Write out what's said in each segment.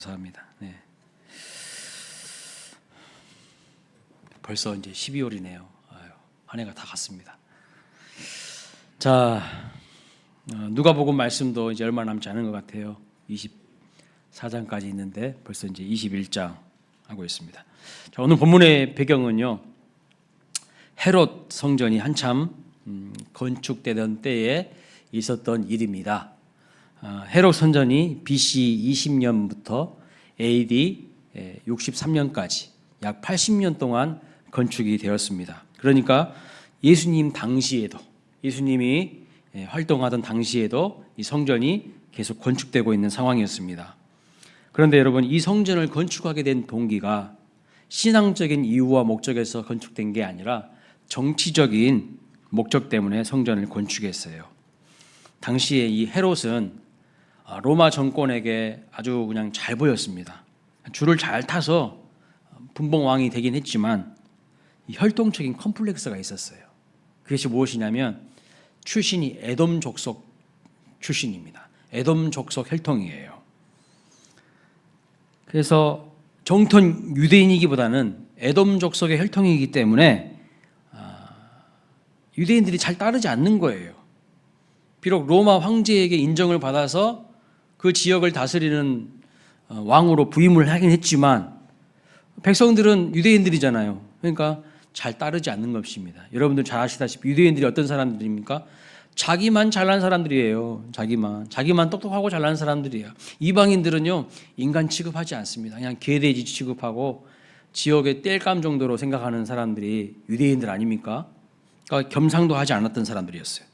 감사합니다. 네. 벌써 이제 12월이네요. 한 해가 다 갔습니다. 자, 누가복음 말씀도 이제 얼마 남지 않은 것 같아요. 24장까지 있는데 벌써 이제 21장 하고 있습니다. 자, 오늘 본문의 배경은요, 헤롯 성전이 한참 건축되던 때에 있었던 일입니다. 헤롯 성전이 BC 20년부터 AD 63년까지 약 80년 동안 건축이 되었습니다. 그러니까 예수님 당시에도, 예수님이 활동하던 당시에도 이 성전이 계속 건축되고 있는 상황이었습니다. 그런데 여러분, 이 성전을 건축하게 된 동기가 신앙적인 이유와 목적에서 건축된 게 아니라 정치적인 목적 때문에 성전을 건축했어요. 당시에 이 헤롯은 로마 정권에게 아주 그냥 잘 보였습니다. 줄을 잘 타서 분봉왕이 되긴 했지만 혈통적인 컴플렉스가 있었어요. 그것이 무엇이냐면 출신이 에돔 족속 출신입니다. 에돔 족속 혈통이에요. 그래서 정통 유대인이기보다는 에돔 족속의 혈통이기 때문에 유대인들이 잘 따르지 않는 거예요. 비록 로마 황제에게 인정을 받아서 그 지역을 다스리는 왕으로 부임을 하긴 했지만 백성들은 유대인들이잖아요. 그러니까 잘 따르지 않는 것입니다. 여러분들 잘 아시다시피 유대인들이 어떤 사람들입니까? 자기만 잘난 사람들이에요. 자기만 똑똑하고 잘난 사람들이에요. 이방인들은요, 인간 취급하지 않습니다. 그냥 개돼지 취급하고 지역의 땔감 정도로 생각하는 사람들이 유대인들 아닙니까? 그러니까 겸상도 하지 않았던 사람들이었어요.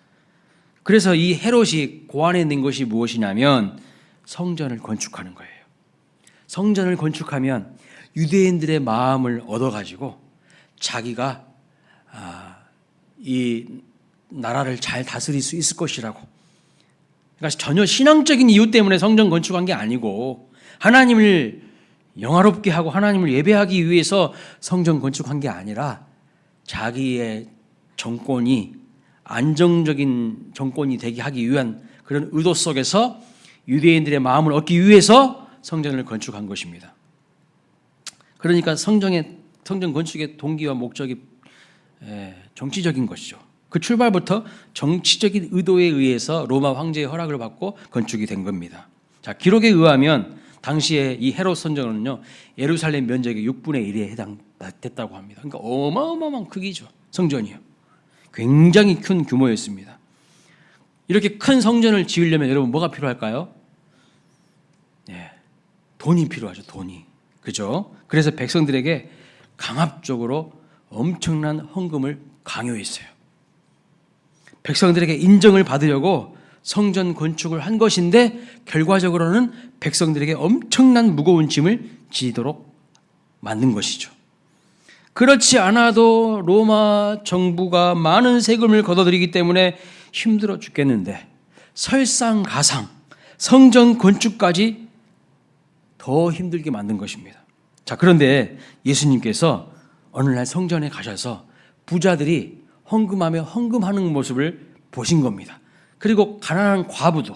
그래서 이 헤롯이 고안해낸 것이 무엇이냐면 성전을 건축하는 거예요. 성전을 건축하면 유대인들의 마음을 얻어가지고 자기가 이 나라를 잘 다스릴 수 있을 것이라고. 그러니까 전혀 신앙적인 이유 때문에 성전 건축한 게 아니고 하나님을 영화롭게 하고 하나님을 예배하기 위해서 성전 건축한 게 아니라 자기의 정권이 안정적인 정권이 되게 하기 위한 그런 의도 속에서 유대인들의 마음을 얻기 위해서 성전을 건축한 것입니다. 그러니까 성전 건축의 동기와 목적이 정치적인 것이죠. 그 출발부터 정치적인 의도에 의해서 로마 황제의 허락을 받고 건축이 된 겁니다. 자, 기록에 의하면 당시에 이 헤롯 성전은요, 예루살렘 면적의 6분의 1에 해당됐다고 합니다. 그러니까 어마어마한 크기죠, 성전이요. 굉장히 큰 규모였습니다. 이렇게 큰 성전을 지으려면 여러분 뭐가 필요할까요? 돈이 필요하죠, 돈이. 그죠? 그래서 백성들에게 강압적으로 엄청난 헌금을 강요했어요. 백성들에게 인정을 받으려고 성전 건축을 한 것인데 결과적으로는 백성들에게 엄청난 무거운 짐을 지도록 만든 것이죠. 그렇지 않아도 로마 정부가 많은 세금을 걷어들이기 때문에 힘들어 죽겠는데 설상가상 성전 건축까지 더 힘들게 만든 것입니다. 자, 그런데 예수님께서 어느 날 성전에 가셔서 부자들이 헌금하는 모습을 보신 겁니다. 그리고 가난한 과부도,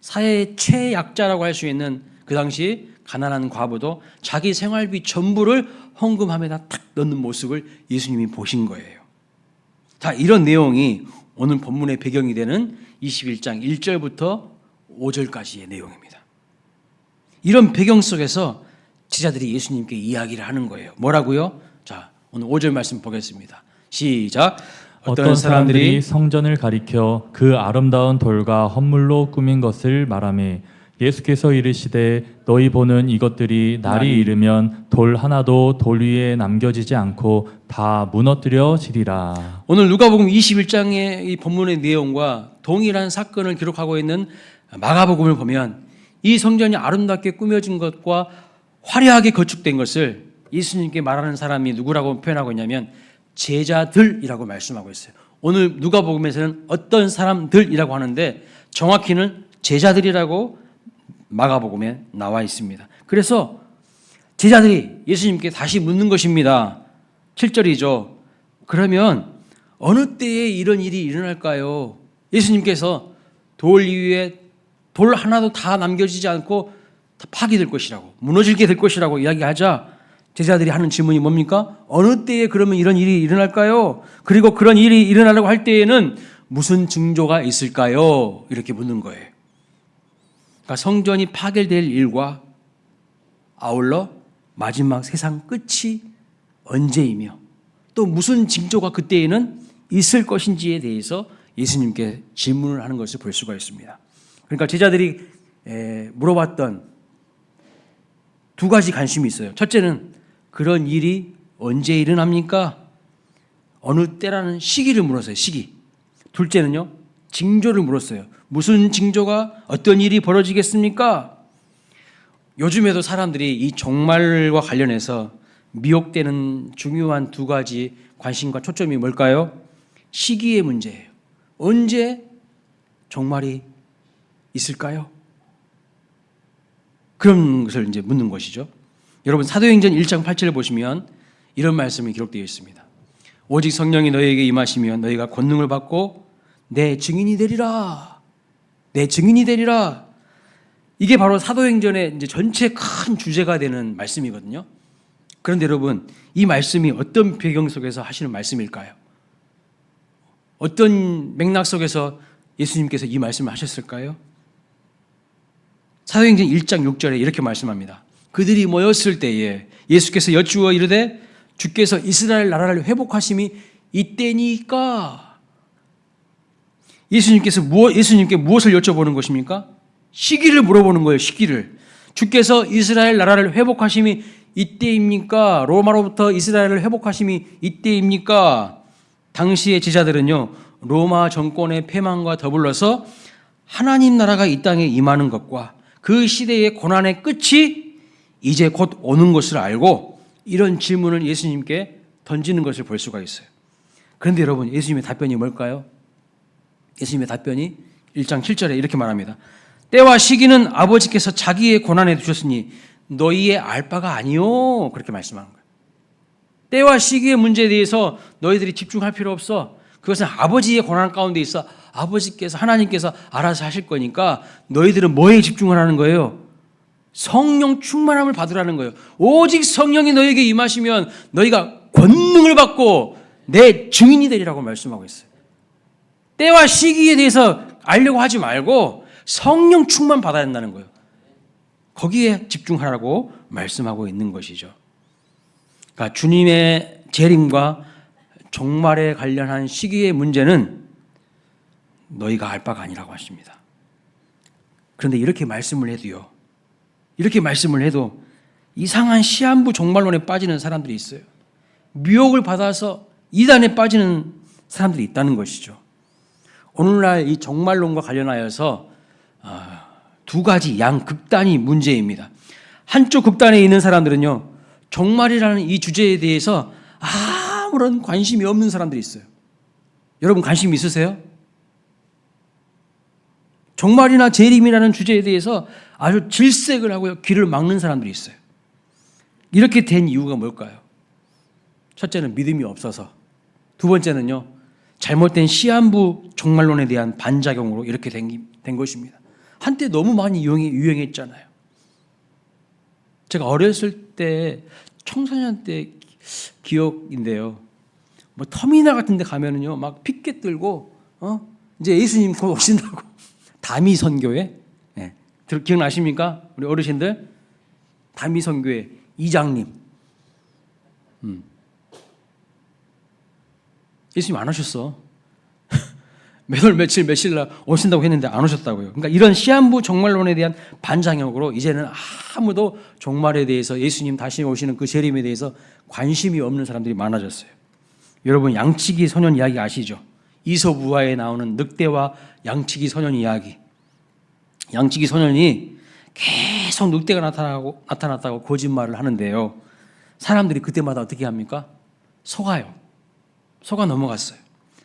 사회의 최약자라고 할 수 있는 그 당시 가난한 과부도 자기 생활비 전부를 헌금함에다 탁 넣는 모습을 예수님이 보신 거예요. 자, 이런 내용이 오늘 본문의 배경이 되는 21장 1절부터 5절까지의 내용입니다. 이런 배경 속에서 제자들이 예수님께 이야기를 하는 거예요. 뭐라고요? 자, 오늘 5절 말씀 보겠습니다. 시작. 어떤 사람들이 성전을 가리켜 그 아름다운 돌과 헌물로 꾸민 것을 말하매 예수께서 이르시되 너희 보는 이것들이 날이 이르면 돌 하나도 돌 위에 남겨지지 않고 다 무너뜨려지리라. 오늘 누가복음 21장의 이 본문의 내용과 동일한 사건을 기록하고 있는 마가복음을 보면 이 성전이 아름답게 꾸며진 것과 화려하게 건축된 것을 예수님께 말하는 사람이 누구라고 표현하고 있냐면 제자들이라고 말씀하고 있어요. 오늘 누가복음에서는 어떤 사람들이라고 하는데 정확히는 제자들이라고 마가복음에 나와 있습니다. 그래서 제자들이 예수님께 다시 묻는 것입니다. 7절이죠. 그러면 어느 때에 이런 일이 일어날까요? 예수님께서 돌 위에 돌 하나도 다 남겨지지 않고 다 파괴될 것이라고, 무너지게 될 것이라고 이야기하자 제자들이 하는 질문이 뭡니까? 어느 때에 그러면 이런 일이 일어날까요? 그리고 그런 일이 일어나려고 할 때에는 무슨 징조가 있을까요? 이렇게 묻는 거예요. 그러니까 성전이 파괴될 일과 아울러 마지막 세상 끝이 언제이며 또 무슨 징조가 그때에는 있을 것인지에 대해서 예수님께 질문을 하는 것을 볼 수가 있습니다. 그러니까 제자들이 물어봤던 두 가지 관심이 있어요. 첫째는 그런 일이 언제 일어납니까? 어느 때라는 시기를 물었어요. 시기. 둘째는요, 징조를 물었어요. 무슨 징조가, 어떤 일이 벌어지겠습니까? 요즘에도 사람들이 이 종말과 관련해서 미혹되는 중요한 두 가지 관심과 초점이 뭘까요? 시기의 문제예요. 언제 종말이 있을까요? 그런 것을 이제 묻는 것이죠. 여러분 사도행전 1장 8절을 보시면 이런 말씀이 기록되어 있습니다. 오직 성령이 너희에게 임하시면 너희가 권능을 받고 내 증인이 되리라. 내 증인이 되리라. 이게 바로 사도행전의 이제 전체 큰 주제가 되는 말씀이거든요. 그런데 여러분, 이 말씀이 어떤 배경 속에서 하시는 말씀일까요? 어떤 맥락 속에서 예수님께서 이 말씀을 하셨을까요? 사도행전 1장 6절에 이렇게 말씀합니다. 그들이 모였을 때에 예수께서 여쭈어 이르되 주께서 이스라엘 나라를 회복하심이 이때니까. 예수님께 무엇을 여쭤보는 것입니까? 시기를 물어보는 거예요. 시기를. 주께서 이스라엘 나라를 회복하심이 이때입니까? 로마로부터 이스라엘을 회복하심이 이때입니까? 당시의 제자들은요, 로마 정권의 패망과 더불어서 하나님 나라가 이 땅에 임하는 것과 그 시대의 고난의 끝이 이제 곧 오는 것을 알고 이런 질문을 예수님께 던지는 것을 볼 수가 있어요. 그런데 여러분, 예수님의 답변이 뭘까요? 예수님의 답변이 1장 7절에 이렇게 말합니다. 때와 시기는 아버지께서 자기의 고난에 두셨으니 너희의 알 바가 아니요. 그렇게 말씀하는 거예요. 때와 시기의 문제에 대해서 너희들이 집중할 필요 없어. 그것은 아버지의 고난 가운데 있어 아버지께서, 하나님께서 알아서 하실 거니까 너희들은 뭐에 집중을 하는 거예요? 성령 충만함을 받으라는 거예요. 오직 성령이 너희에게 임하시면 너희가 권능을 받고 내 증인이 되리라고 말씀하고 있어요. 때와 시기에 대해서 알려고 하지 말고 성령 충만 받아야 한다는 거예요. 거기에 집중하라고 말씀하고 있는 것이죠. 그러니까 주님의 재림과 종말에 관련한 시기의 문제는 너희가 알 바가 아니라고 하십니다. 그런데 이렇게 말씀을 해도 이상한 시한부 종말론에 빠지는 사람들이 있어요. 미혹을 받아서 이단에 빠지는 사람들이 있다는 것이죠. 오늘날 이 종말론과 관련하여서 두 가지 양극단이 문제입니다. 한쪽 극단에 있는 사람들은요, 종말이라는 이 주제에 대해서 아무런 관심이 없는 사람들이 있어요. 여러분 관심 있으세요? 종말이나 재림이라는 주제에 대해서 아주 질색을 하고요, 귀를 막는 사람들이 있어요. 이렇게 된 이유가 뭘까요? 첫째는 믿음이 없어서, 두 번째는요, 잘못된 시한부 종말론에 대한 반작용으로 이렇게 된 것입니다. 한때 너무 많이 유행했잖아요. 제가 어렸을 때, 청소년 때 기억인데요, 뭐 터미널 같은 데 가면은요, 막 피켓 들고, 이제 예수님 곧 오신다고. 다미선교회, 네. 기억나십니까? 우리 어르신들? 다미선교회 이장님. 예수님 안 오셨어. 몇 월 며칠 날 오신다고 했는데 안 오셨다고요. 그러니까 이런 시한부 종말론에 대한 반작용으로 이제는 아무도 종말에 대해서, 예수님 다시 오시는 그 재림에 대해서 관심이 없는 사람들이 많아졌어요. 여러분 양치기 소년 이야기 아시죠? 이솝우화에 나오는 늑대와 양치기 소년 이야기. 양치기 소년이 계속 늑대가 나타났다고 거짓말을 하는데요, 사람들이 그때마다 어떻게 합니까? 속아요. 속아 넘어갔어요.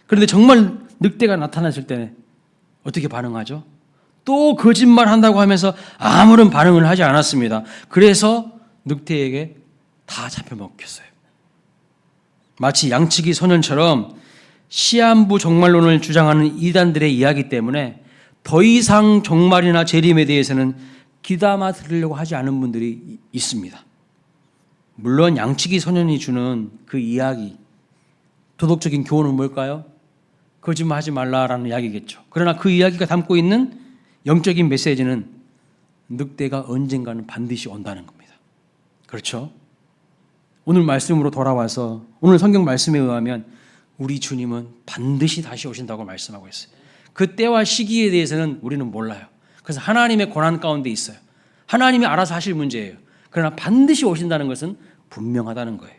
그런데 정말 늑대가 나타났을 때는 어떻게 반응하죠? 또 거짓말 한다고 하면서 아무런 반응을 하지 않았습니다. 그래서 늑대에게 다 잡혀먹혔어요. 마치 양치기 소년처럼 시한부 종말론을 주장하는 이단들의 이야기 때문에 더 이상 종말이나 재림에 대해서는 귀담아 들으려고 하지 않은 분들이 있습니다. 물론 양치기 소년이 주는 그 이야기, 도덕적인 교훈은 뭘까요? 거짓말하지 말라라는 이야기겠죠. 그러나 그 이야기가 담고 있는 영적인 메시지는 늑대가 언젠가는 반드시 온다는 겁니다. 그렇죠? 오늘 말씀으로 돌아와서 오늘 성경 말씀에 의하면 우리 주님은 반드시 다시 오신다고 말씀하고 있어요. 그 때와 시기에 대해서는 우리는 몰라요. 그래서 하나님의 권한 가운데 있어요. 하나님이 알아서 하실 문제예요. 그러나 반드시 오신다는 것은 분명하다는 거예요.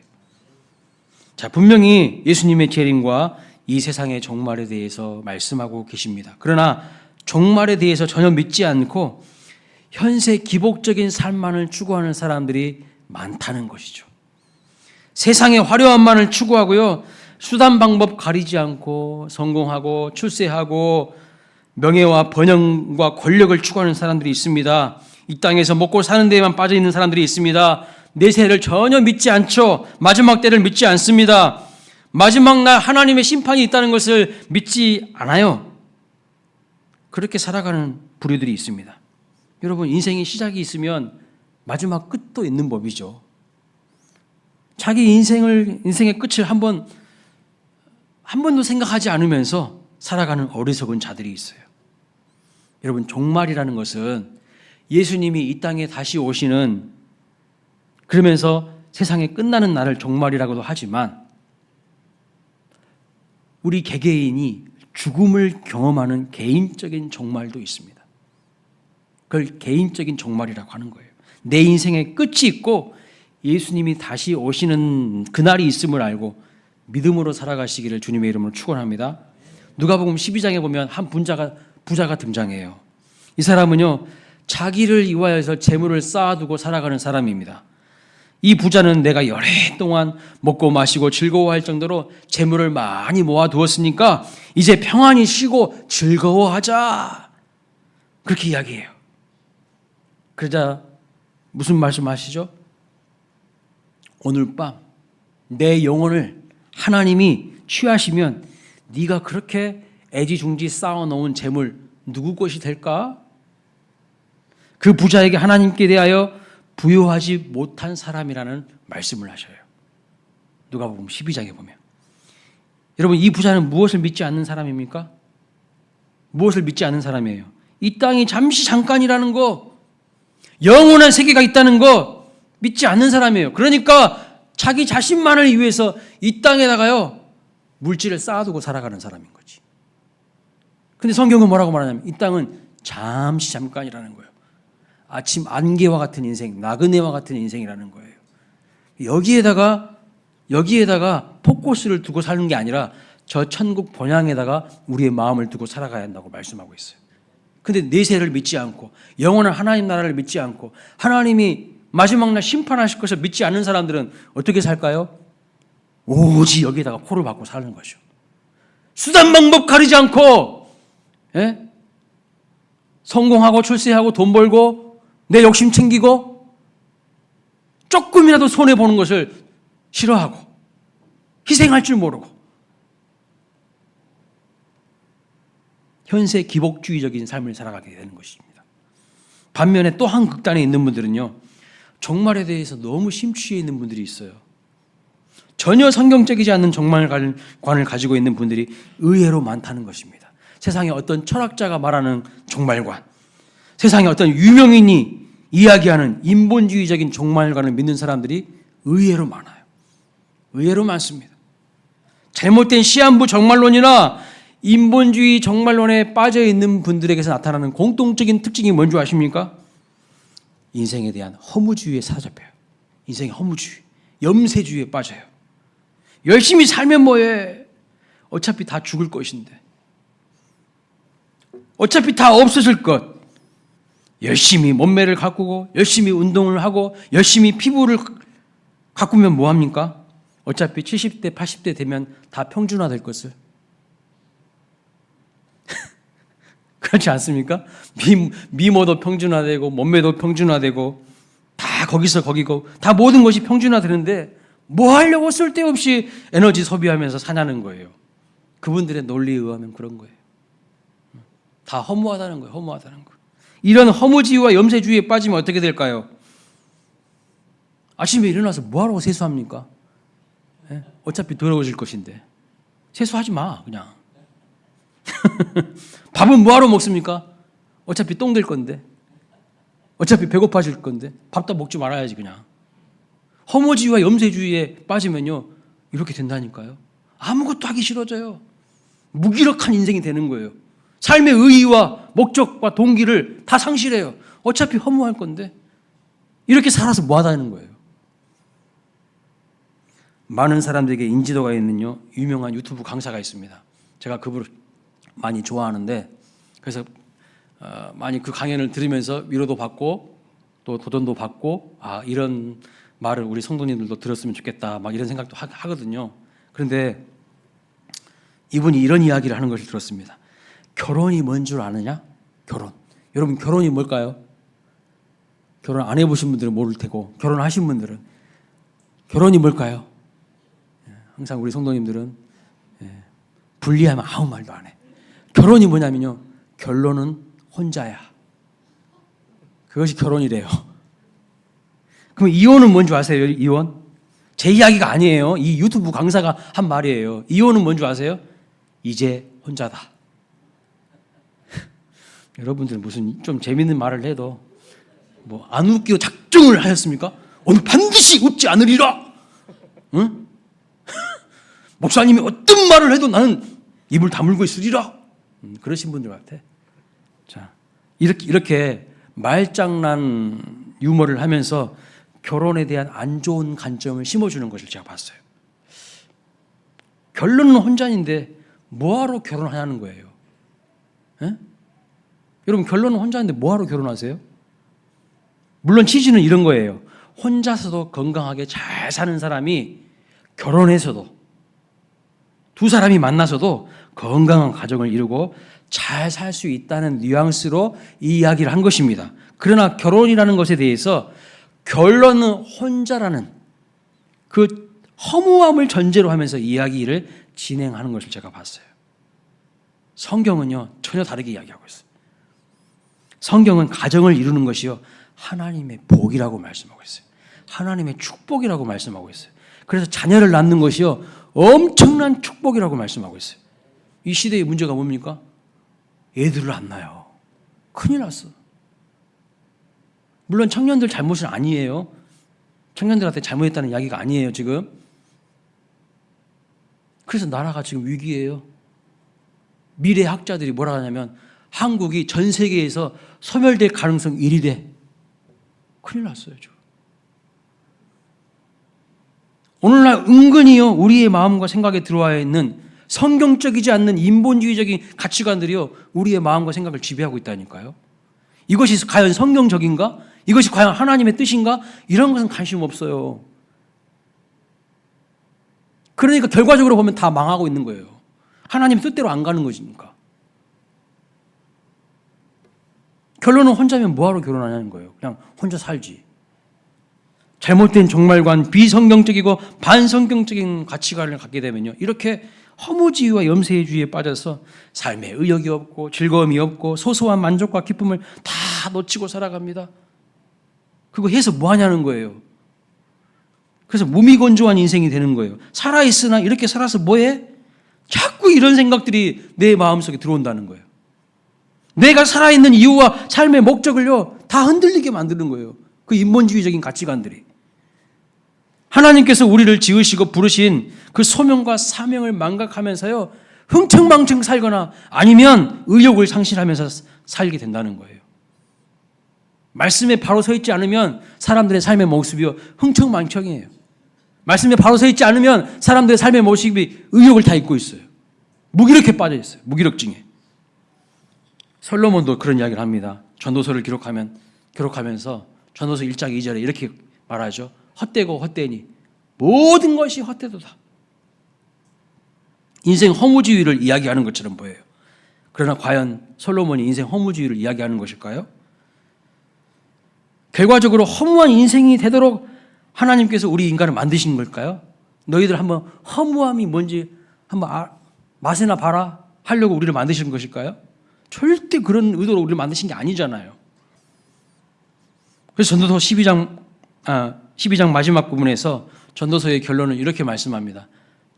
자, 분명히 예수님의 재림과 이 세상의 종말에 대해서 말씀하고 계십니다. 그러나 종말에 대해서 전혀 믿지 않고 현세 기복적인 삶만을 추구하는 사람들이 많다는 것이죠. 세상의 화려함만을 추구하고요. 수단 방법 가리지 않고 성공하고 출세하고 명예와 번영과 권력을 추구하는 사람들이 있습니다. 이 땅에서 먹고 사는 데에만 빠져 있는 사람들이 있습니다. 내세를 전혀 믿지 않죠. 마지막 때를 믿지 않습니다. 마지막 날 하나님의 심판이 있다는 것을 믿지 않아요. 그렇게 살아가는 부류들이 있습니다. 여러분, 인생의 시작이 있으면 마지막 끝도 있는 법이죠. 자기 인생의 끝을 한 번도 생각하지 않으면서 살아가는 어리석은 자들이 있어요. 여러분, 종말이라는 것은 예수님이 이 땅에 다시 오시는, 그러면서 세상에 끝나는 날을 종말이라고도 하지만 우리 개개인이 죽음을 경험하는 개인적인 종말도 있습니다. 그걸 개인적인 종말이라고 하는 거예요. 내 인생의 끝이 있고 예수님이 다시 오시는 그날이 있음을 알고 믿음으로 살아가시기를 주님의 이름으로 축원합니다. 누가복음 12장에 보면 한 부자가 등장해요. 이 사람은요, 자기를 위하여서 재물을 쌓아두고 살아가는 사람입니다. 이 부자는 내가 오랫동안 먹고 마시고 즐거워할 정도로 재물을 많이 모아두었으니까 이제 평안히 쉬고 즐거워하자, 그렇게 이야기해요. 그러자 무슨 말씀하시죠? 오늘 밤 내 영혼을 하나님이 취하시면 네가 그렇게 애지중지 쌓아놓은 재물 누구 것이 될까? 그 부자에게 하나님께 대하여 부요하지 못한 사람이라는 말씀을 하셔요. 누가복음 12장에 보면. 여러분, 이 부자는 무엇을 믿지 않는 사람입니까? 무엇을 믿지 않는 사람이에요? 이 땅이 잠깐이라는 거, 영원한 세계가 있다는 거 믿지 않는 사람이에요. 그러니까 자기 자신만을 위해서 이 땅에다가요 물질을 쌓아두고 살아가는 사람인 거지. 근데 성경은 뭐라고 말하냐면 이 땅은 잠깐이라는 거예요. 아침 안개와 같은 인생, 나그네와 같은 인생이라는 거예요. 여기에다가 포커스를 두고 사는 게 아니라 저 천국 본향에다가 우리의 마음을 두고 살아가야 한다고 말씀하고 있어요. 근데 내세를 믿지 않고 영원한 하나님 나라를 믿지 않고 하나님이 마지막 날 심판하실 것을 믿지 않는 사람들은 어떻게 살까요? 오직 여기에다가 코를 박고 사는 거죠. 수단 방법 가리지 않고, 예? 성공하고 출세하고 돈 벌고 내 욕심 챙기고 조금이라도 손해보는 것을 싫어하고 희생할 줄 모르고 현세 기복주의적인 삶을 살아가게 되는 것입니다. 반면에 또 한 극단에 있는 분들은요, 종말에 대해서 너무 심취해 있는 분들이 있어요. 전혀 성경적이지 않는 종말관을 가지고 있는 분들이 의외로 많다는 것입니다. 세상에 어떤 철학자가 말하는 종말관, 세상에 어떤 유명인이 이야기하는 인본주의적인 종말관을 믿는 사람들이 의외로 많아요. 의외로 많습니다. 잘못된 시한부 종말론이나 인본주의 종말론에 빠져 있는 분들에게서 나타나는 공통적인 특징이 뭔지 아십니까? 인생에 대한 허무주의에 사로잡혀요. 인생의 허무주의, 염세주의에 빠져요. 열심히 살면 뭐해? 어차피 다 죽을 것인데, 어차피 다 없어질 것. 열심히 몸매를 가꾸고 열심히 운동을 하고 열심히 피부를 가꾸면 뭐합니까? 어차피 70대 80대 되면 다 평준화될 것을. 그렇지 않습니까? 미모도 평준화되고 몸매도 평준화되고 다 거기고 다 모든 것이 평준화되는데 뭐 하려고 쓸데없이 에너지 소비하면서 사냐는 거예요. 그분들의 논리에 의하면 그런 거예요. 다 허무하다는 거예요. 허무하다는 거. 이런 허무주의와 염세주의에 빠지면 어떻게 될까요? 아침에 일어나서 뭐하라고 세수합니까? 예? 어차피 더러워질 것인데 세수하지 마 그냥. 밥은 뭐하러 먹습니까? 어차피 똥 될 건데, 어차피 배고파질 건데 밥도 먹지 말아야지 그냥. 허무주의와 염세주의에 빠지면요 이렇게 된다니까요. 아무것도 하기 싫어져요. 무기력한 인생이 되는 거예요. 삶의 의의와 목적과 동기를 다 상실해요. 어차피 허무할 건데 이렇게 살아서 뭐 하다는 거예요. 많은 사람들에게 인지도가 있는요 유명한 유튜브 강사가 있습니다. 제가 그분을 많이 좋아하는데, 그래서 많이 그 강연을 들으면서 위로도 받고 또 도전도 받고, 아 이런 말을 우리 성도님들도 들었으면 좋겠다 막 이런 생각도 하거든요. 그런데 이분이 이런 이야기를 하는 것을 들었습니다. 결혼이 뭔 줄 아느냐? 결혼. 여러분 결혼이 뭘까요? 결혼 안 해보신 분들은 모를 테고, 결혼하신 분들은 결혼이 뭘까요? 항상 우리 성도님들은 분리하면 아무 말도 안 해. 결혼이 뭐냐면요, 결론은 혼자야. 그것이 결혼이래요. 그럼 이혼은 뭔 줄 아세요? 이혼? 제 이야기가 아니에요. 이 유튜브 강사가 한 말이에요. 이혼은 뭔 줄 아세요? 이제 혼자다. 여러분들 무슨 좀 재밌는 말을 해도 뭐 안 웃기고 작정을 하셨습니까? 오늘 반드시 웃지 않으리라. 응? 목사님이 어떤 말을 해도 나는 입을 다물고 있으리라. 그러신 분들 같아. 자, 이렇게 말장난 유머를 하면서 결혼에 대한 안 좋은 관점을 심어주는 것을 제가 봤어요. 결론은 혼자인데 뭐하러 결혼하냐는 거예요. 에? 여러분 결론은 혼자인데 뭐하러 결혼하세요? 물론 취지는 이런 거예요. 혼자서도 건강하게 잘 사는 사람이 결혼해서도, 두 사람이 만나서도 건강한 가정을 이루고 잘 살 수 있다는 뉘앙스로 이 이야기를 한 것입니다. 그러나 결혼이라는 것에 대해서 결론은 혼자라는 그 허무함을 전제로 하면서 이야기를 진행하는 것을 제가 봤어요. 성경은요 전혀 다르게 이야기하고 있어요. 성경은 가정을 이루는 것이요 하나님의 복이라고 말씀하고 있어요. 하나님의 축복이라고 말씀하고 있어요. 그래서 자녀를 낳는 것이요 엄청난 축복이라고 말씀하고 있어요. 이 시대의 문제가 뭡니까? 애들을 안 낳아요. 큰일 났어. 물론 청년들 잘못은 아니에요. 청년들한테 잘못했다는 이야기가 아니에요 지금. 그래서 나라가 지금 위기예요. 미래 학자들이 뭐라 하냐면 한국이 전 세계에서 소멸될 가능성 1위래. 큰일 났어요 지금. 오늘날 은근히요 우리의 마음과 생각에 들어와 있는 성경적이지 않는 인본주의적인 가치관들이요 우리의 마음과 생각을 지배하고 있다니까요. 이것이 과연 성경적인가? 이것이 과연 하나님의 뜻인가? 이런 것은 관심 없어요. 그러니까 결과적으로 보면 다 망하고 있는 거예요. 하나님의 뜻대로 안 가는 것이니까. 결론은 혼자면 뭐하러 결혼하냐는 거예요. 그냥 혼자 살지. 잘못된 종말관, 비성경적이고 반성경적인 가치관을 갖게 되면요 이렇게 허무주의와 염세주의에 빠져서 삶에 의욕이 없고 즐거움이 없고 소소한 만족과 기쁨을 다 놓치고 살아갑니다. 그거 해서 뭐 하냐는 거예요. 그래서 무미건조한 인생이 되는 거예요. 살아있으나 이렇게 살아서 뭐해? 자꾸 이런 생각들이 내 마음속에 들어온다는 거예요. 내가 살아있는 이유와 삶의 목적을요 다 흔들리게 만드는 거예요. 그 인본주의적인 가치관들이. 하나님께서 우리를 지으시고 부르신 그 소명과 사명을 망각하면서요 흥청망청 살거나 아니면 의욕을 상실하면서 살게 된다는 거예요. 말씀에 바로 서 있지 않으면 사람들의 삶의 모습이요 흥청망청이에요. 말씀에 바로 서 있지 않으면 사람들의 삶의 모습이 의욕을 다 잊고 있어요. 무기력에 빠져 있어요. 무기력증에. 솔로몬도 그런 이야기를 합니다. 전도서를 기록하면서 전도서 1장 2절에 이렇게 말하죠. 헛되고 헛되니 모든 것이 헛되도다. 인생 허무주의를 이야기하는 것처럼 보여요. 그러나 과연 솔로몬이 인생 허무주의를 이야기하는 것일까요? 결과적으로 허무한 인생이 되도록 하나님께서 우리 인간을 만드신 걸까요? 너희들 한번 허무함이 뭔지 한번 맛이나 봐라 하려고 우리를 만드신 것일까요? 절대 그런 의도로 우리를 만드신 게 아니잖아요. 그래서 전도서 12장 마지막 부분에서 전도서의 결론을 이렇게 말씀합니다.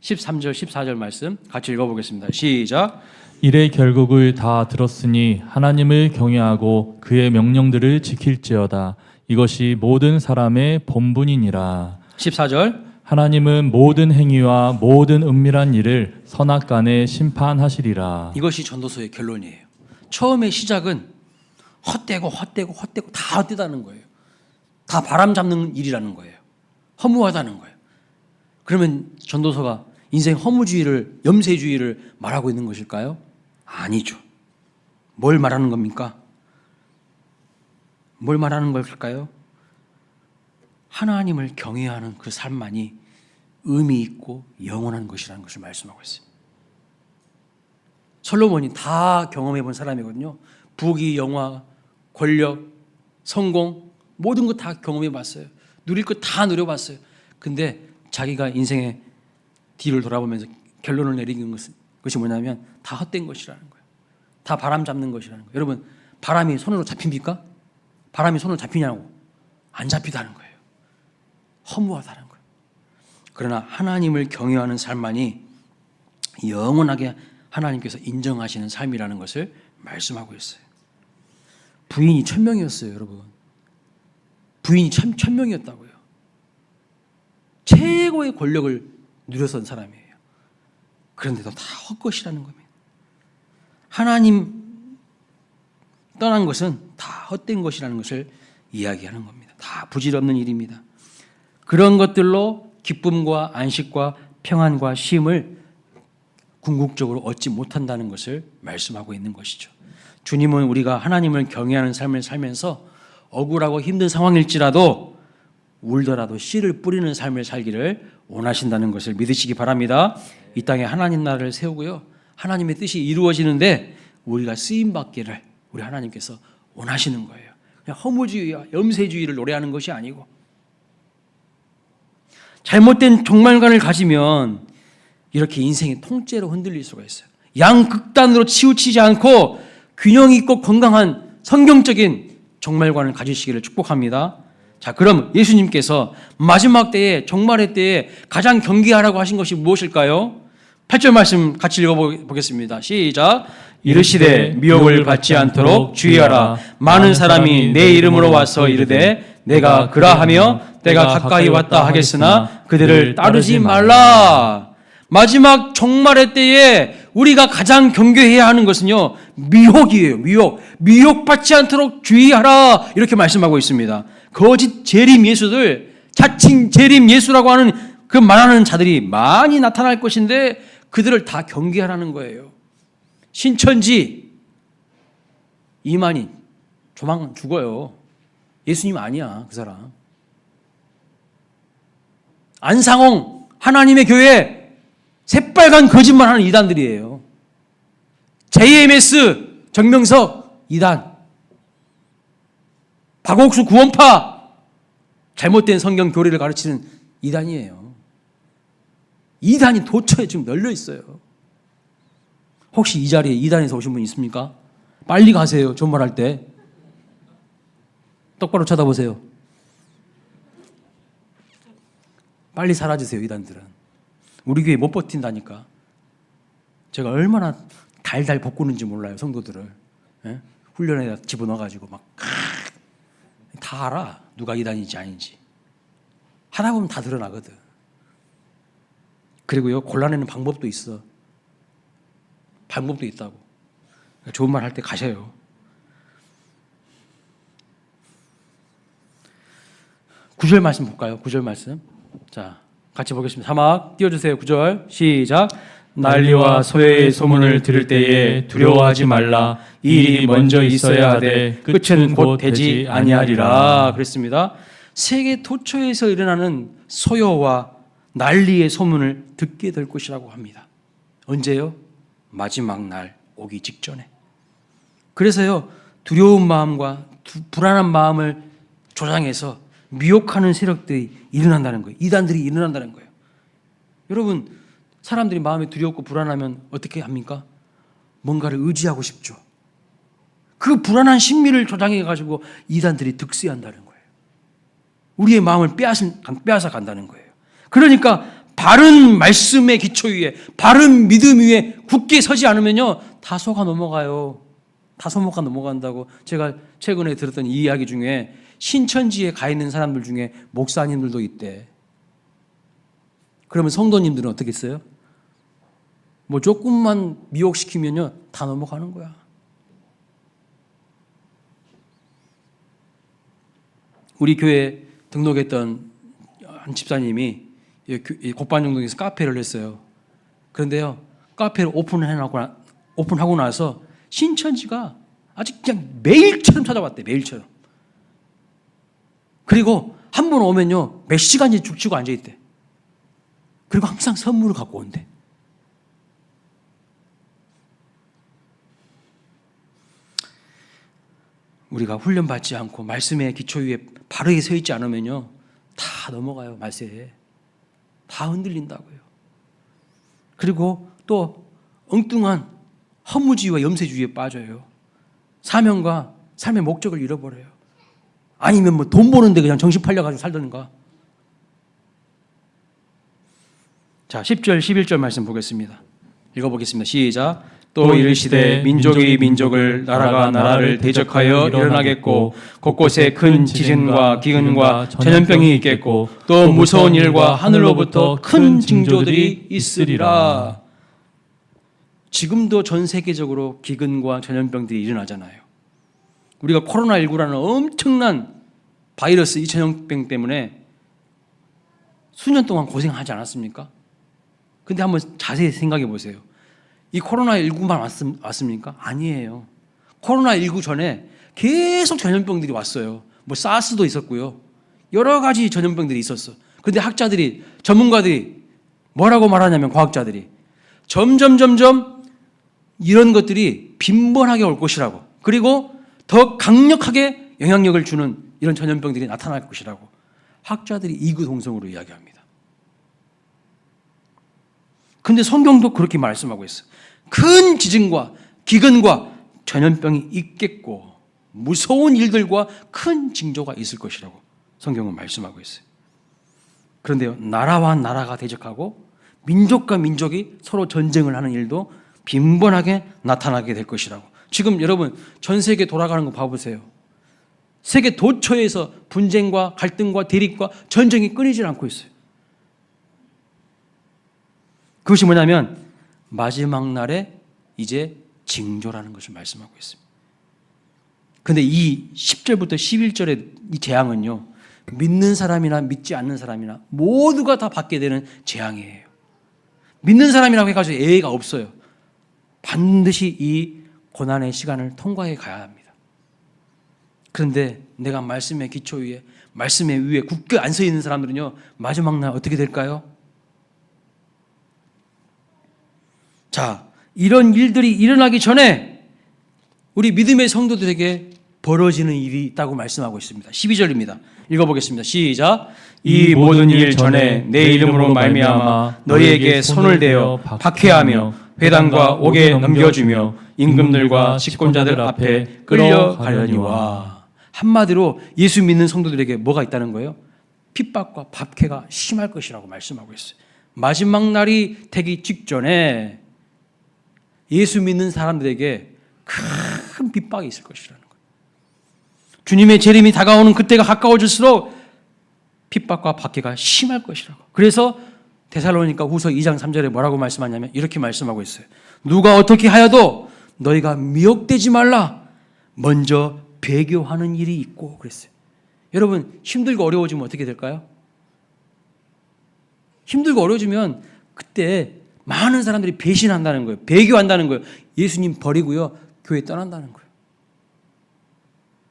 13절, 14절 말씀 같이 읽어보겠습니다. 시작. 이래 결국을 다 들었으니 하나님을 경외하고 그의 명령들을 지킬지어다. 이것이 모든 사람의 본분이니라. 14절. 하나님은 모든 행위와 모든 은밀한 일을 선악간에 심판하시리라. 이것이 전도서의 결론이에요. 처음에 시작은 헛되고 다 헛되다는 거예요. 다 바람 잡는 일이라는 거예요. 허무하다는 거예요. 그러면 전도서가 인생 허무주의를, 염세주의를 말하고 있는 것일까요? 아니죠. 뭘 말하는 겁니까? 뭘 말하는 걸까요? 하나님을 경외하는 그 삶만이 의미 있고 영원한 것이라는 것을 말씀하고 있어요. 솔로몬이 다 경험해 본 사람이거든요. 부귀, 영화, 권력, 성공 모든 것 다 경험해 봤어요. 누릴 것 다 누려봤어요. 근데 자기가 인생의 뒤를 돌아보면서 결론을 내리는 것이 뭐냐면 다 헛된 것이라는 거예요. 다 바람 잡는 것이라는 거예요. 여러분, 바람이 손으로 잡힙니까? 바람이 손으로 잡히냐고? 안 잡히다는 거예요. 허무하다는 거예요. 그러나 하나님을 경외하는 삶만이 영원하게 하나님께서 인정하시는 삶이라는 것을 말씀하고 있어요. 부인이 1000명이었어요, 여러분. 부인이 1000명이었다고요. 최고의 권력을 누렸던 사람이에요. 그런데도 다 헛것이라는 겁니다. 하나님 떠난 것은 다 헛된 것이라는 것을 이야기하는 겁니다. 다 부질없는 일입니다. 그런 것들로 기쁨과 안식과 평안과 쉼을 궁극적으로 얻지 못한다는 것을 말씀하고 있는 것이죠. 주님은 우리가 하나님을 경외하는 삶을 살면서 억울하고 힘든 상황일지라도 울더라도 씨를 뿌리는 삶을 살기를 원하신다는 것을 믿으시기 바랍니다. 이 땅에 하나님 나라를 세우고요, 하나님의 뜻이 이루어지는데 우리가 쓰임받기를 우리 하나님께서 원하시는 거예요. 그냥 허무주의와 염세주의를 노래하는 것이 아니고, 잘못된 종말관을 가지면 이렇게 인생의 통째로 흔들릴 수가 있어요. 양극단으로 치우치지 않고 균형 있고 건강한 성경적인 종말관을 가지시기를 축복합니다. 자, 그럼 예수님께서 마지막 때에, 종말의 때에 가장 경계하라고 하신 것이 무엇일까요? 8절 말씀 같이 읽어보겠습니다. 시작. 이르시되 미혹을 받지 않도록 주의하라. 많은 사람이 내 이름으로 와서 이르되 내가 그라하며 때가 가까이 왔다 하겠으나 그들을 따르지 말라. 마지막 종말의 때에 우리가 가장 경계해야 하는 것은요, 미혹이에요. 미혹받지 않도록 주의하라, 이렇게 말씀하고 있습니다. 거짓 재림 예수들, 자칭 재림 예수라고 하는 그 말하는 자들이 많이 나타날 것인데 그들을 다 경계하라는 거예요. 신천지 이만희 조만간 죽어요. 예수님 아니야, 그 사람. 안상홍 하나님의 교회 새빨간 거짓말하는 이단들이에요. JMS 정명석 이단, 박옥수 구원파 잘못된 성경 교리를 가르치는 이단이에요. 이단이 도처에 지금 널려 있어요. 혹시 이 자리에 이단에서 오신 분 있습니까? 빨리 가세요. 존말할 때 똑바로 쳐다보세요. 빨리 사라지세요, 이단들은. 우리 교회 못 버틴다니까. 제가 얼마나 달달 볶는지 몰라요, 성도들을. 예? 훈련에 집어넣어가지고 막 다 알아, 누가 이단인지 아닌지. 하다 보면 다 드러나거든. 그리고요, 골라내는 방법도 있어. 방법도 있다고. 좋은 말 할 때 가셔요. 구절 말씀 볼까요? 9절 말씀. 자, 같이 보겠습니다. 사막 띄워주세요. 9절 시작. 난리와 소외의 소문을 들을 때에 두려워하지 말라. 이 일이 먼저 있어야 하되 끝은 곧 되지 아니하리라. 그랬습니다. 세계 도처에서 일어나는 소요와 난리의 소문을 듣게 될 것이라고 합니다. 언제요? 마지막 날 오기 직전에. 그래서요, 두려운 마음과 불안한 마음을 조장해서 미혹하는 세력들이 일어난다는 거예요. 이단들이 일어난다는 거예요. 여러분, 사람들이 마음이 두렵고 불안하면 어떻게 합니까? 뭔가를 의지하고 싶죠. 그 불안한 심리를 조장해가지고 이단들이 득세한다는 거예요. 우리의 마음을 빼앗아 간다는 거예요. 그러니까 바른 말씀의 기초 위에, 바른 믿음 위에 굳게 서지 않으면요, 다 속아 넘어가요. 다 속아 넘어간다고. 제가 최근에 들었던 이 이야기 중에 신천지에 가 있는 사람들 중에 목사님들도 있대. 그러면 성도님들은 어떻게 했어요? 뭐 조금만 미혹시키면요, 다 넘어가는 거야. 우리 교회 등록했던 한 집사님이 곡반영동에서 카페를 했어요. 그런데요, 카페를 오픈하고 나서 신천지가 아주 그냥 매일처럼 찾아왔대. 매일처럼. 그리고 한 번 오면요, 몇 시간째 죽치고 앉아있대. 그리고 항상 선물을 갖고 온대. 우리가 훈련받지 않고 말씀의 기초 위에 바르게 서 있지 않으면요, 다 넘어가요. 말세에 다 흔들린다고요. 그리고 또 엉뚱한 허무주의와 염세주의에 빠져요. 사명과 삶의 목적을 잃어버려요. 아니면 뭐 돈 버는데 그냥 정신 팔려가지고 살던가. 자, 10절 11절 말씀 보겠습니다. 읽어보겠습니다. 시작. 또 이르시되 민족이 민족을, 나라가 나라를 대적하여 일어나겠고 곳곳에 큰 지진과 기근과 전염병이 있겠고 또 무서운 일과 하늘로부터 큰 징조들이 있으리라. 지금도 전 세계적으로 기근과 전염병들이 일어나잖아요. 우리가 코로나19라는 엄청난 바이러스, 이 전염병 때문에 수년 동안 고생하지 않았습니까? 근데 한번 자세히 생각해 보세요. 이 코로나19만 왔습니까? 아니에요. 코로나19 전에 계속 전염병들이 왔어요. 뭐 사스도 있었고요. 여러 가지 전염병들이 있었어. 근데 학자들이, 전문가들이 뭐라고 말하냐면, 과학자들이 점점 이런 것들이 빈번하게 올 것이라고, 그리고 더 강력하게 영향력을 주는 이런 전염병들이 나타날 것이라고 학자들이 이구동성으로 이야기합니다. 근데 성경도 그렇게 말씀하고 있어요. 큰 지진과 기근과 전염병이 있겠고 무서운 일들과 큰 징조가 있을 것이라고 성경은 말씀하고 있어요. 그런데요, 나라와 나라가 대적하고 민족과 민족이 서로 전쟁을 하는 일도 빈번하게 나타나게 될 것이라고. 지금 여러분 전 세계 돌아가는 거 봐보세요. 세계 도처에서 분쟁과 갈등과 대립과 전쟁이 끊이질 않고 있어요. 그것이 뭐냐면 마지막 날에 이제 징조라는 것을 말씀하고 있습니다. 그런데 이 10절부터 11절의 이 재앙은요, 믿는 사람이나 믿지 않는 사람이나 모두가 다 받게 되는 재앙이에요. 믿는 사람이라고 해가지고 예외가 없어요. 반드시 이 고난의 시간을 통과해 가야 합니다. 그런데 내가 말씀의 기초 위에, 말씀의 위에 굳게 안 서 있는 사람들은요, 마지막 날 어떻게 될까요? 자, 이런 일들이 일어나기 전에 우리 믿음의 성도들에게 벌어지는 일이 있다고 말씀하고 있습니다. 12절입니다. 읽어보겠습니다. 시작. 이 모든 일 전에 내 이름으로 말미암아 너희에게 손을 대어 박해하며 회당과 옥에 넘겨주며 임금들과 집권자들 앞에 끌려가려니와. 한마디로 예수 믿는 성도들에게 뭐가 있다는 거예요? 핍박과 박해가 심할 것이라고 말씀하고 있어요. 마지막 날이 되기 직전에 예수 믿는 사람들에게 큰 핍박이 있을 것이라는 거예요. 주님의 재림이 다가오는 그때가 가까워질수록 핍박과 박해가 심할 것이라고. 그래서 데살로니가 후서 2장 3절에 뭐라고 말씀하냐면 이렇게 말씀하고 있어요. 누가 어떻게 하여도 너희가 미혹되지 말라. 먼저 배교하는 일이 있고 그랬어요. 여러분 힘들고 어려워지면 어떻게 될까요? 힘들고 어려워지면 그때 많은 사람들이 배신한다는 거예요. 배교한다는 거예요. 예수님 버리고요, 교회 떠난다는 거예요.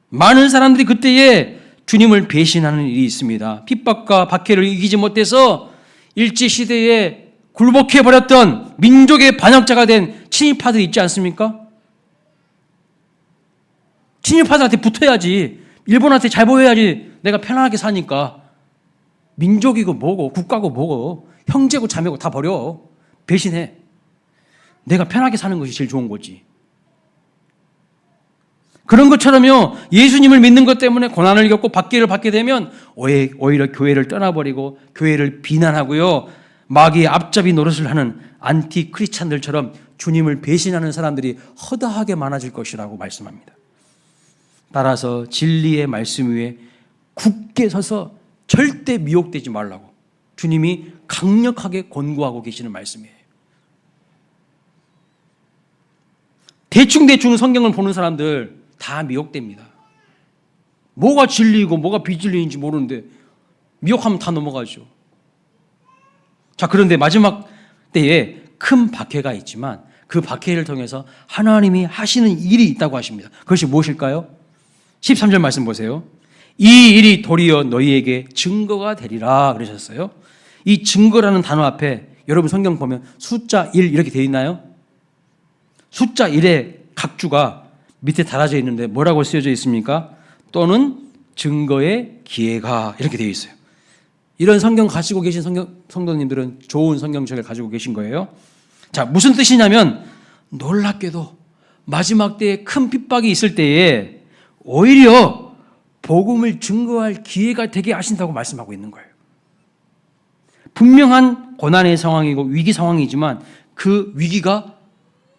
많은 사람들이 그때에 주님을 배신하는 일이 있습니다. 핍박과 박해를 이기지 못해서 일제시대에 굴복해버렸던 민족의 반역자가 된 친일파들이 있지 않습니까? 친일파들한테 붙어야지, 일본한테 잘 보여야지 내가 편안하게 사니까. 민족이고 뭐고 국가고 뭐고 형제고 자매고 다 버려. 배신해. 내가 편하게 사는 것이 제일 좋은 거지. 그런 것처럼요, 예수님을 믿는 것 때문에 고난을 겪고 박해를 받게 되면 오히려 교회를 떠나버리고 교회를 비난하고요, 마귀의 앞잡이 노릇을 하는 안티 크리스찬들처럼 주님을 배신하는 사람들이 허다하게 많아질 것이라고 말씀합니다. 따라서 진리의 말씀 위에 굳게 서서 절대 미혹되지 말라고 주님이 강력하게 권고하고 계시는 말씀이에요. 대충 성경을 보는 사람들 다 미혹됩니다. 뭐가 진리이고 뭐가 비진리인지 모르는데 미혹하면 다 넘어가죠. 자, 그런데 마지막 때에 큰 박해가 있지만 그 박해를 통해서 하나님이 하시는 일이 있다고 하십니다. 그것이 무엇일까요? 13절 말씀 보세요. 이 일이 도리어 너희에게 증거가 되리라 그러셨어요. 이 증거라는 단어 앞에 여러분 성경 보면 숫자 1 이렇게 되어 있나요? 숫자 1의 각주가 밑에 달아져 있는데 뭐라고 쓰여져 있습니까? 또는 증거의 기회가 이렇게 되어 있어요. 이런 성경 가지고 계신 성도님들은 좋은 성경책을 가지고 계신 거예요. 자, 무슨 뜻이냐면 놀랍게도 마지막 때에 큰 핍박이 있을 때에 오히려 복음을 증거할 기회가 되게 하신다고 말씀하고 있는 거예요. 분명한 고난의 상황이고 위기 상황이지만 그 위기가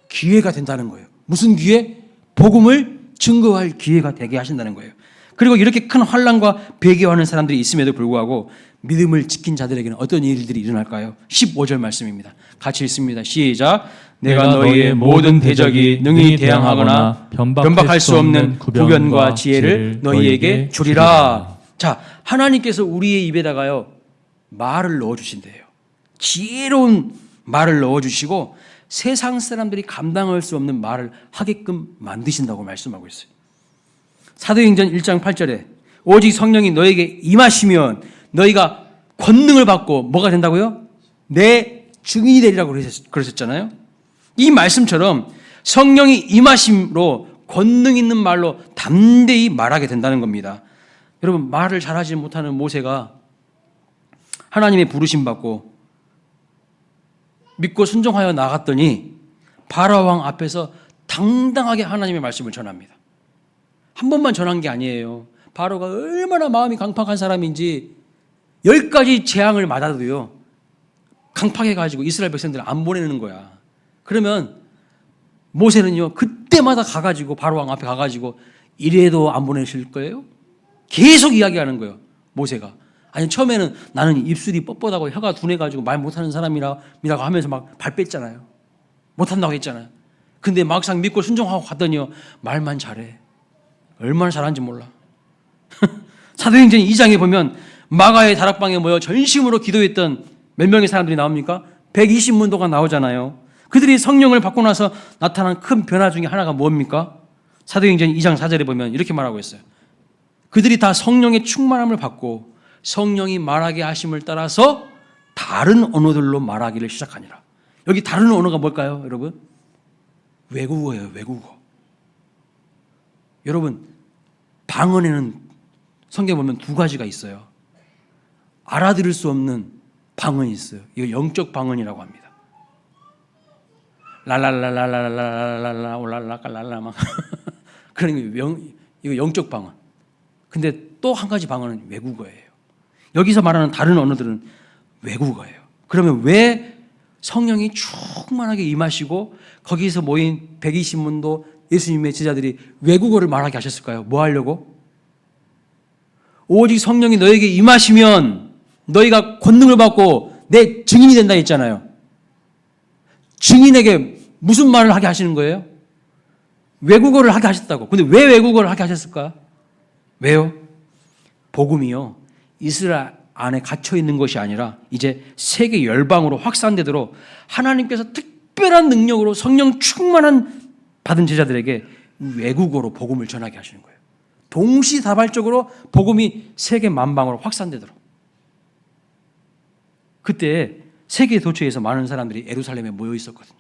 기회가 된다는 거예요. 무슨 기회? 복음을 증거할 기회가 되게 하신다는 거예요. 그리고 이렇게 큰 환난과 배교하는 사람들이 있음에도 불구하고 믿음을 지킨 자들에게는 어떤 일들이 일어날까요? 15절 말씀입니다. 같이 읽습니다. 시작. 내가 너희의 모든 대적이 능히 대항하거나 변박할 수 없는 구변과 지혜를 너희에게 주리라. 자, 하나님께서 우리의 입에다가요 말을 넣어주신대요. 지혜로운 말을 넣어주시고 세상 사람들이 감당할 수 없는 말을 하게끔 만드신다고 말씀하고 있어요. 사도행전 1장 8절에 오직 성령이 너에게 임하시면 너희가 권능을 받고 뭐가 된다고요? 내 증인이 되리라고 그러셨잖아요. 이 말씀처럼 성령이 임하심으로 권능 있는 말로 담대히 말하게 된다는 겁니다. 여러분, 말을 잘하지 못하는 모세가 하나님의 부르심 받고 믿고 순종하여 나갔더니 바로 왕 앞에서 당당하게 하나님의 말씀을 전합니다. 한 번만 전한 게 아니에요. 바로가 얼마나 마음이 강팍한 사람인지 10가지 재앙을 맞아도요 강팍해가지고 이스라엘 백성들을 안 보내는 거야. 그러면 모세는요 그때마다 가가지고 바로 왕 앞에 가가지고 이래도 안 보내실 거예요? 계속 이야기하는 거예요. 모세가. 아니 처음에는 나는 입술이 뻣뻣하고 혀가 둔해가지고 말 못하는 사람이라고 하면서 막 발 뺐잖아요. 못한다고 했잖아요. 근데 막상 믿고 순종하고 갔더니요 말만 잘해. 얼마나 잘하는지 몰라. 사도행전 2장에 보면 마가의 다락방에 모여 전심으로 기도했던 몇 명의 사람들이 나옵니까? 120문도가 나오잖아요. 그들이 성령을 받고 나서 나타난 큰 변화 중에 하나가 뭡니까? 사도행전 2장 4절에 보면 이렇게 말하고 있어요. 그들이 다 성령의 충만함을 받고 성령이 말하게 하심을 따라서 다른 언어들로 말하기를 시작하니라. 여기 다른 언어가 뭘까요, 여러분? 외국어예요, 외국어. 여러분, 방언에는 성경에 보면 두 가지가 있어요. 알아들을 수 없는 방언이 있어요. 이거 영적 방언이라고 합니다. 랄랄랄랄랄랄랄랄라 올랄라깔랄라 막 그런 이거 영적 방언. 근데 또 한 가지 방언은 외국어예요. 여기서 말하는 다른 언어들은 외국어예요. 그러면 왜 성령이 충만하게 임하시고 거기서 모인 120문도 예수님의 제자들이 외국어를 말하게 하셨을까요? 뭐 하려고? 오직 성령이 너에게 임하시면 너희가 권능을 받고 내 증인이 된다 했잖아요. 증인에게 무슨 말을 하게 하시는 거예요? 외국어를 하게 하셨다고. 근데 왜 외국어를 하게 하셨을까? 왜요? 복음이요 이스라엘 안에 갇혀 있는 것이 아니라 이제 세계 열방으로 확산되도록 하나님께서 특별한 능력으로 성령 충만한 받은 제자들에게 외국어로 복음을 전하게 하시는 거예요. 동시다발적으로 복음이 세계 만방으로 확산되도록. 그때 세계 도처에서 많은 사람들이 예루살렘에 모여 있었거든요.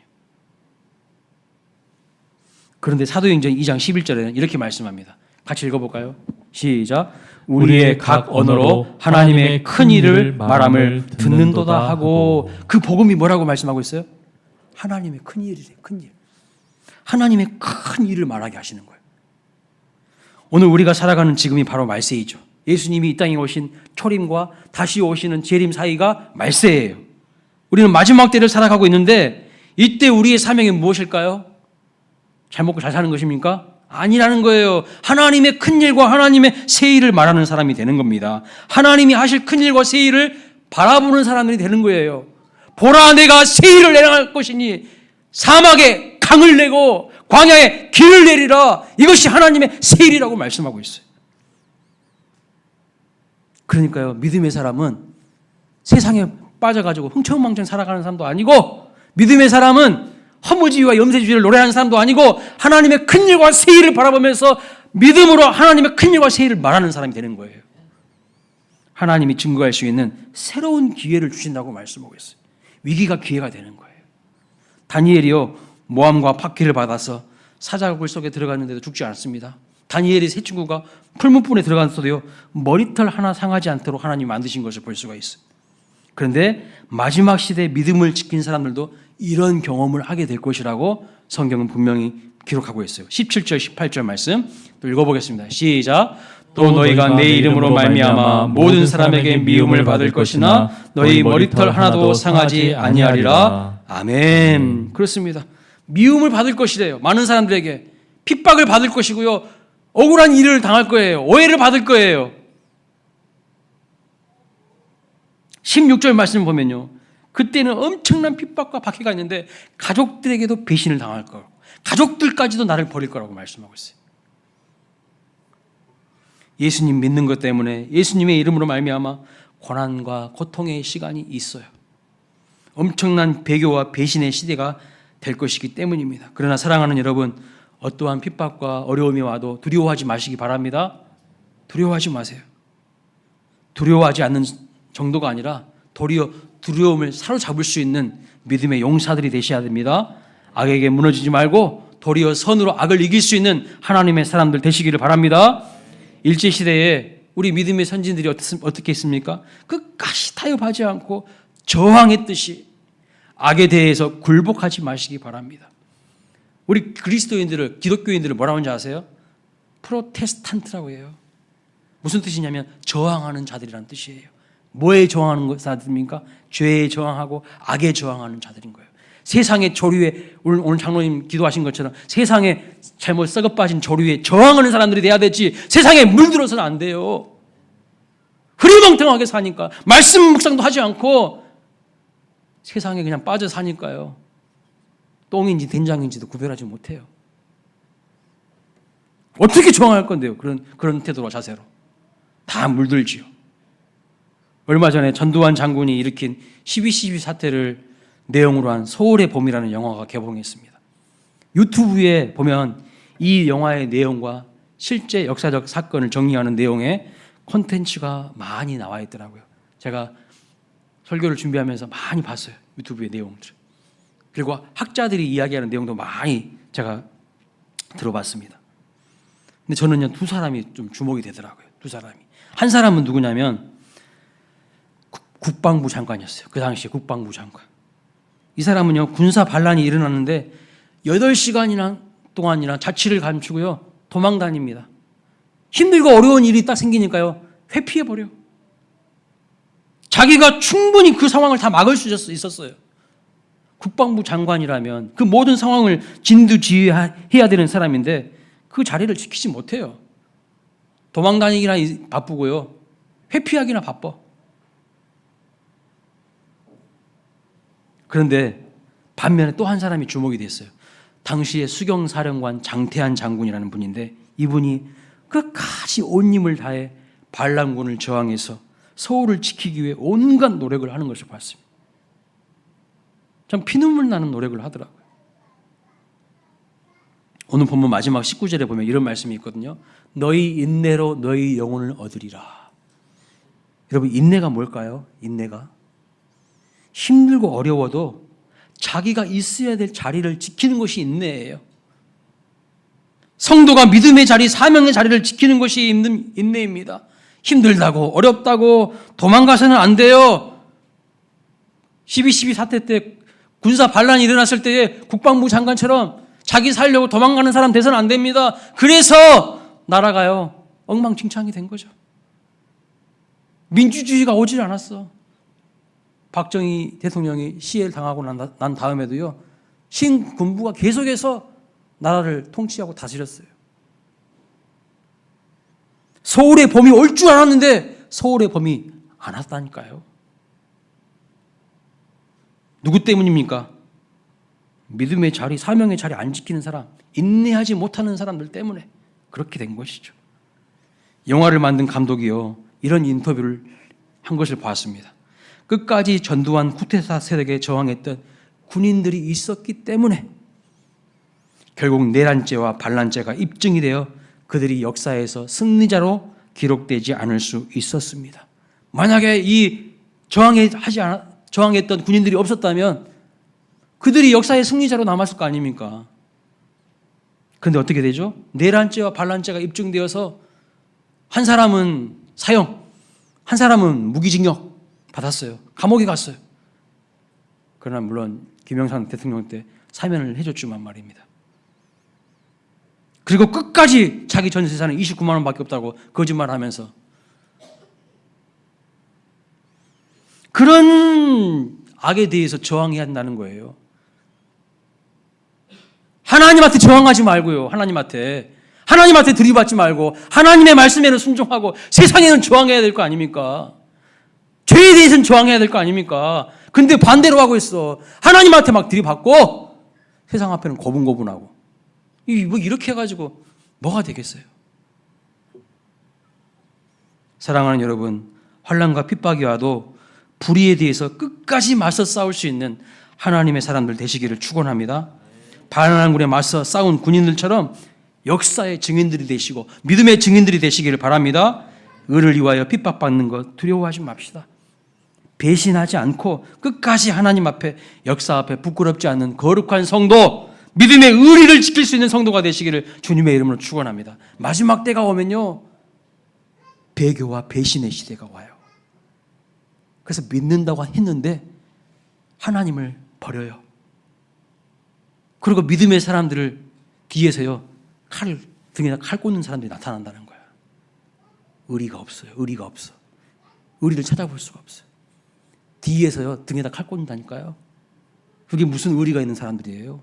그런데 사도행전 2장 11절에는 이렇게 말씀합니다. 같이 읽어볼까요? 시작. 우리의 각 언어로 하나님의 큰 일을 말함을 듣는도다 하고. 그 복음이 뭐라고 말씀하고 있어요? 하나님의 큰 일이래요. 큰 일. 하나님의 큰 일을 말하게 하시는 거예요. 오늘 우리가 살아가는 지금이 바로 말세이죠. 예수님이 이 땅에 오신 초림과 다시 오시는 재림 사이가 말세예요. 우리는 마지막 때를 살아가고 있는데 이때 우리의 사명이 무엇일까요? 잘 먹고 잘 사는 것입니까? 아니라는 거예요. 하나님의 큰 일과 하나님의 새 일을 말하는 사람이 되는 겁니다. 하나님이 하실 큰 일과 새 일을 바라보는 사람들이 되는 거예요. 보라, 내가 새 일을 내려갈 것이니 사막에 강을 내고 광야에 길을 내리라. 이것이 하나님의 새 일이라고 말씀하고 있어요. 그러니까요, 믿음의 사람은 세상에 빠져가지고 흥청망청 살아가는 사람도 아니고, 믿음의 사람은 허무주의와 염세주의를 노래하는 사람도 아니고, 하나님의 큰 일과 새 일을 바라보면서 믿음으로 하나님의 큰 일과 새 일을 말하는 사람이 되는 거예요. 하나님이 증거할 수 있는 새로운 기회를 주신다고 말씀하고 있어요. 위기가 기회가 되는 거예요. 다니엘이요, 모함과 박해를 받아서 사자굴 속에 들어갔는데도 죽지 않았습니다. 다니엘의 세 친구가 풀무불에 들어갔어도요, 머리털 하나 상하지 않도록 하나님이 만드신 것을 볼 수가 있어요. 그런데 마지막 시대에 믿음을 지킨 사람들도 이런 경험을 하게 될 것이라고 성경은 분명히 기록하고 있어요. 17절 18절 말씀 또 읽어보겠습니다. 시작. 또 너희가 내 이름으로 말미암아 모든 사람에게 미움을 받을 것이나 너희 머리털 하나도 상하지 아니하리라. 아멘. 그렇습니다. 미움을 받을 것이래요. 많은 사람들에게 핍박을 받을 것이고요, 억울한 일을 당할 거예요. 오해를 받을 거예요. 16절 말씀 보면요, 그때는 엄청난 핍박과 박해가 있는데 가족들에게도 배신을 당할 거고 가족들까지도 나를 버릴 거라고 말씀하고 있어요. 예수님 믿는 것 때문에 예수님의 이름으로 말미암아 고난과 고통의 시간이 있어요. 엄청난 배교와 배신의 시대가 될 것이기 때문입니다. 그러나 사랑하는 여러분, 어떠한 핍박과 어려움이 와도 두려워하지 마시기 바랍니다. 두려워하지 마세요. 두려워하지 않는 정도가 아니라 도리어 두려움을 사로잡을 수 있는 믿음의 용사들이 되셔야 됩니다. 악에게 무너지지 말고 도리어 선으로 악을 이길 수 있는 하나님의 사람들 되시기를 바랍니다. 일제시대에 우리 믿음의 선진들이 어떻게 했습니까? 끝까지 타협하지 않고 저항했듯이 악에 대해서 굴복하지 마시기 바랍니다. 우리 그리스도인들을, 기독교인들을 뭐라고 하는지 아세요? 프로테스탄트라고 해요. 무슨 뜻이냐면 저항하는 자들이라는 뜻이에요. 뭐에 저항하는 자들입니까? 죄에 저항하고 악에 저항하는 자들인 거예요. 세상의 조류에, 오늘 장로님 기도하신 것처럼 세상에 잘못 썩어 빠진 조류에 저항하는 사람들이 돼야 되지, 세상에 물들어서는 안 돼요. 흐리멍텅하게 사니까, 말씀 묵상도 하지 않고 세상에 그냥 빠져 사니까요, 똥인지 된장인지도 구별하지 못해요. 어떻게 저항할 건데요? 그런 태도로, 자세로. 다 물들지요. 얼마 전에 전두환 장군이 일으킨 12.12 사태를 내용으로 한 서울의 봄이라는 영화가 개봉했습니다. 유튜브에 보면 이 영화의 내용과 실제 역사적 사건을 정리하는 내용의 콘텐츠가 많이 나와 있더라고요. 제가 설교를 준비하면서 많이 봤어요. 유튜브의 내용들. 그리고 학자들이 이야기하는 내용도 많이 제가 들어봤습니다. 근데 저는요, 두 사람이 좀 주목이 되더라고요. 두 사람이. 한 사람은 누구냐면 국방부 장관이었어요. 그 당시에 국방부 장관. 이 사람은요, 군사 반란이 일어났는데 8시간이나 동안이나 자취를 감추고요, 도망 다닙니다. 힘들고 어려운 일이 딱 생기니까요, 회피해버려. 자기가 충분히 그 상황을 다 막을 수 있었어요. 국방부 장관이라면 그 모든 상황을 진두지휘해야 되는 사람인데 그 자리를 지키지 못해요. 도망 다니기나 바쁘고요, 회피하기나 바빠. 그런데 반면에 또 한 사람이 주목이 됐어요. 당시의 수경사령관 장태한 장군이라는 분인데, 이분이 끝까지 온 힘을 다해 반란군을 저항해서 서울을 지키기 위해 온갖 노력을 하는 것을 봤습니다. 참 피눈물 나는 노력을 하더라고요. 오늘 본문 마지막 19절에 보면 이런 말씀이 있거든요. 너희 인내로 너희 영혼을 얻으리라. 여러분, 인내가 뭘까요? 인내가 힘들고 어려워도 자기가 있어야 될 자리를 지키는 것이 인내예요. 성도가 믿음의 자리, 사명의 자리를 지키는 것이 인내입니다. 힘들다고 어렵다고 도망가서는 안 돼요. 12.12 사태 때 군사 반란이 일어났을 때에 국방부 장관처럼 자기 살려고 도망가는 사람 돼서는 안 됩니다. 그래서 나라가요 엉망진창이 된 거죠. 민주주의가 오질 않았어. 박정희 대통령이 시해를 당하고 난 다음에도요 신군부가 계속해서 나라를 통치하고 다스렸어요. 서울의 봄이 올 줄 알았는데 서울의 봄이 안 왔다니까요. 누구 때문입니까? 믿음의 자리, 사명의 자리 안 지키는 사람, 인내하지 못하는 사람들 때문에 그렇게 된 것이죠. 영화를 만든 감독이요 이런 인터뷰를 한 것을 봤습니다. 끝까지 전두환 쿠데타 세력에 저항했던 군인들이 있었기 때문에 결국 내란죄와 반란죄가 입증이 되어 그들이 역사에서 승리자로 기록되지 않을 수 있었습니다. 만약에 이 저항했던 군인들이 없었다면 그들이 역사의 승리자로 남았을 거 아닙니까? 그런데 어떻게 되죠? 내란죄와 반란죄가 입증되어서 한 사람은 사형, 한 사람은 무기징역 받았어요. 감옥에 갔어요. 그러나 물론 김영삼 대통령 때 사면을 해줬지만 말입니다. 그리고 끝까지 자기 전 재산은 29만 원밖에 없다고 거짓말하면서 그런 악에 대해서 저항해야 한다는 거예요. 하나님한테 저항하지 말고요. 하나님한테 들이받지 말고 하나님의 말씀에는 순종하고 세상에는 저항해야 될 거 아닙니까? 죄에 대해서는 저항해야 될 거 아닙니까? 근데 반대로 하고 있어. 하나님한테 막 들이받고 세상 앞에는 고분고분하고 뭐 이렇게 해가지고 뭐가 되겠어요? 사랑하는 여러분, 환난과 핍박이 와도 불의에 대해서 끝까지 맞서 싸울 수 있는 하나님의 사람들 되시기를 축원합니다. 반란군에 맞서 싸운 군인들처럼 역사의 증인들이 되시고 믿음의 증인들이 되시기를 바랍니다. 의를 위하여 핍박받는 것 두려워하지 맙시다. 배신하지 않고 끝까지 하나님 앞에 역사 앞에 부끄럽지 않는 거룩한 성도, 믿음의 의리를 지킬 수 있는 성도가 되시기를 주님의 이름으로 축원합니다. 마지막 때가 오면요 배교와 배신의 시대가 와요. 그래서 믿는다고 했는데 하나님을 버려요. 그리고 믿음의 사람들을 뒤에서요 등에다 칼 꽂는 사람들이 나타난다는 거야. 의리가 없어요. 의리가 없어. 의리를 찾아볼 수가 없어요. 뒤에서요 등에다 칼 꽂는다니까요. 그게 무슨 의리가 있는 사람들이에요?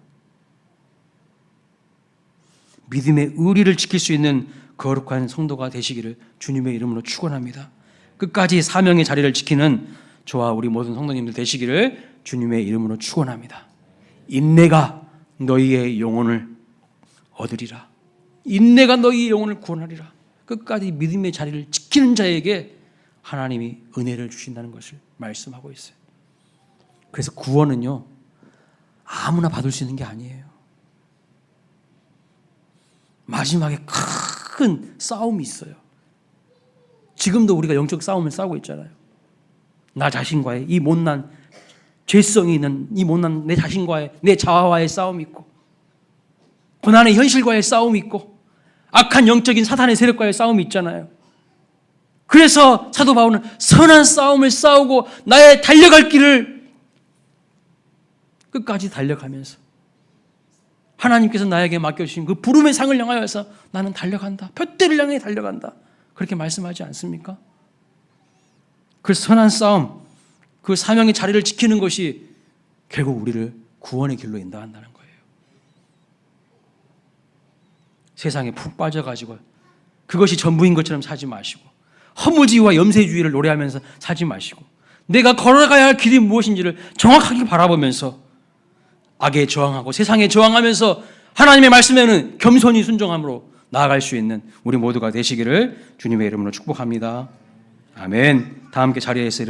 믿음의 의리를 지킬 수 있는 거룩한 성도가 되시기를 주님의 이름으로 축원합니다. 끝까지 사명의 자리를 지키는 저와 우리 모든 성도님들 되시기를 주님의 이름으로 축원합니다. 인내가 너희의 영혼을 얻으리라. 인내가 너희의 영혼을 구원하리라. 끝까지 믿음의 자리를 지키는 자에게 하나님이 은혜를 주신다는 것을 말씀하고 있어요. 그래서 구원은요 아무나 받을 수 있는 게 아니에요. 마지막에 큰 싸움이 있어요. 지금도 우리가 영적 싸움을 싸우고 있잖아요. 나 자신과의 이 못난 죄성이 있는 이 못난 내 자신과의 내 자아와의 싸움이 있고 고난의 현실과의 싸움이 있고 악한 영적인 사탄의 세력과의 싸움이 있잖아요. 그래서 사도 바울은 선한 싸움을 싸우고 나의 달려갈 길을 끝까지 달려가면서 하나님께서 나에게 맡겨주신 그 부름의 상을 향하여서 나는 달려간다. 푯대를 향해 달려간다. 그렇게 말씀하지 않습니까? 그 선한 싸움, 그 사명의 자리를 지키는 것이 결국 우리를 구원의 길로 인도한다는 거예요. 세상에 푹 빠져가지고 그것이 전부인 것처럼 사지 마시고 허무주의와 염세주의를 노래하면서 사지 마시고 내가 걸어가야 할 길이 무엇인지를 정확하게 바라보면서 악에 저항하고 세상에 저항하면서 하나님의 말씀에는 겸손히 순종함으로 나아갈 수 있는 우리 모두가 되시기를 주님의 이름으로 축복합니다. 아멘. 다 함께 자리에서